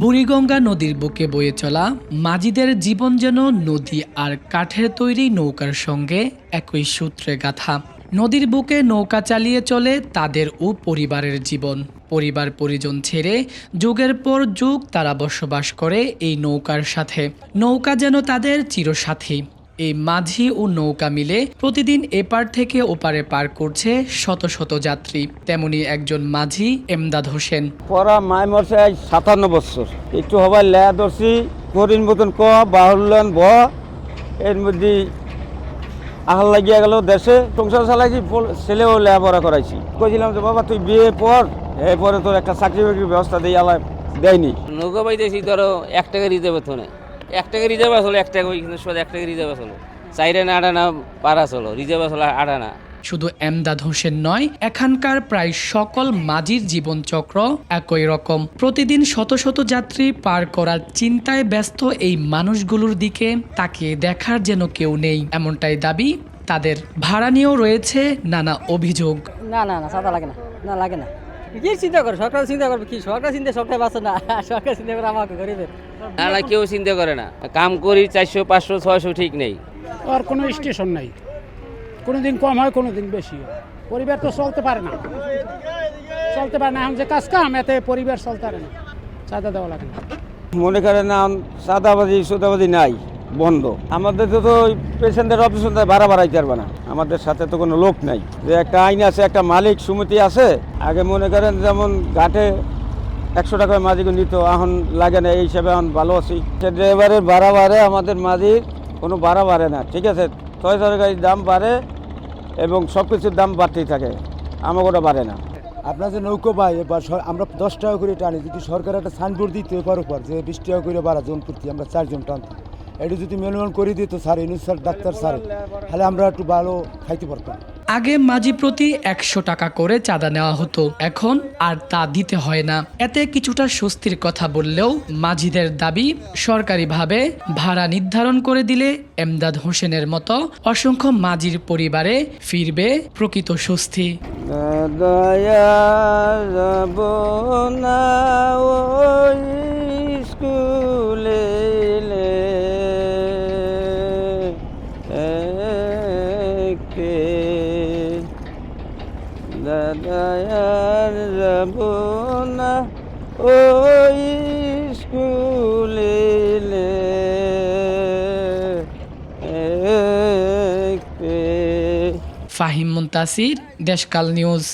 বুড়িগঙ্গা নদীর বুকে বয়ে চলা মাঝিদের জীবন যেন নদী আর কাঠের তৈরি নৌকার সঙ্গে একই সূত্রে গাঁথা। নদীর বুকে নৌকা চালিয়ে চলে তাদের ও পরিবারের জীবন। পরিবার পরিজন ছেড়ে যুগের পর যুগ তারা বসবাস করে এই নৌকার সাথে। নৌকা যেন তাদের চিরসাথী। এই মাঝি ও নৌকা মিলে প্রতিদিন এপার থেকে ওপারে পার করছে শত শত যাত্রী। তেমনি একজন মাঝি এমদাদ হোসেন। পরা মাই মরছে 57 বছর। একটু হবার লেয়া ধরছি করিন মতন ক বাহুল্যান ব এর মধ্যে আহাল লাগিয়া গেল দেশে সংসার চালাইছি, ছেলেও লেয়াপড়া করাইছি। কইছিলাম যে বাবা তুই বিয়ে পর, এরপরে তোর একটা চাকরি বাকরির ব্যবস্থা দিয়ে আলা দেয়নি। নৌকা পাইতেছি ধরো 1 টাকা রিজার্ভ হতো 1 টাকা রিজার্ভ আসলো 1 টাকা ওই 1 টাকা রিজার্ভ আসলো 4 আনা 8 আনা পারা চলো রিজার্ভ আসলো 8 আনা। শুধু এমদাদ হোসেন নয়, এখানকার প্রায় সকল মাঝির জীবনচক্র একই রকম। প্রতিদিন শত শত যাত্রী পার করার চিন্তায় ব্যস্ত এই মানুষগুলোর দিকে তাকিয়ে দেখার যেন কেউ নেই, এমনটাই দাবি তাদের। ভাড়া নিয়েও রয়েছে নানা অভিযোগ। না না না সাদা লাগে না, না লাগে না। কি চিন্তা করে সরকার চিন্তা করবে, কি সরকার চিন্তা সরকার বাঁচে না, সরকার চিন্তা করে আমাকে গরিবের না কেউ চিন্তা করে না। কাম করি 400 500 600 ঠিক নেই। আর কোনো স্টেশন নাই, কোনোদিন কম হয় কোনোদিন বেশি হয়। পরিবার তো চলতে পারে না, এখন যে কাজ কাম এতে পরিবার চলতে পারে না, চাঁদা দেওয়া লাগে না। মনে করেন না চাঁদাবাজি সুদাবাজি নাই, বন্ধ। আমাদের তো পেশেন্টের অপারেশন ভাড়া বাড়াইতে পারবে না, আমাদের সাথে তো কোনো লোক নাই। যে একটা আইন আছে, একটা মালিক সমিতি আছে। আগে মনে করেন যেমন ঘাটে 100 টাকায় মাঝিকে নিত, এখন লাগে না, এই হিসাবে এখন ভালো আছি। ড্রাইভারের ভাড়া বাড়ে, আমাদের মাঝির কোনো ভাড়া বাড়ে না। ঠিক আছে, তরকারির দাম বাড়ে এবং সব কিছুর দাম বাড়তেই থাকে, আমাকে বাড়ে না। আপনার যে নৌকো পাই এবার আমরা 10 টাকা করে টানি, যদি সরকার একটা সাইনবোর্ড দিত এবার উপর যে 20 টাকা করে বাড়া জন প্রতি আমরা 4 জন টানতাম, এটা যদি মেনুয়াল করে দিত sir, unit sir, doctor sir, তাহলে আমরা একটু ভালো খাইতে পারতাম। আগে মাঝি প্রতি 100 টাকা করে চাঁদা নেওয়া হতো, এখন আর তা দিতে হয় না। এতে কিছুটা স্বস্তির কথা বললেও মাঝিদের দাবি সরকারিভাবে ভাড়া নির্ধারণ করে দিলে এমদাদ হোসেনের মতো অসংখ্য মাঝির পরিবারে ফিরবে প্রকৃত স্বস্তি। দয়া যাব না ওই স্কুলে দাদায়ার যাব না ওই স্কুলে। ফাহিম মুনতাসির, দেশকাল নিউজ।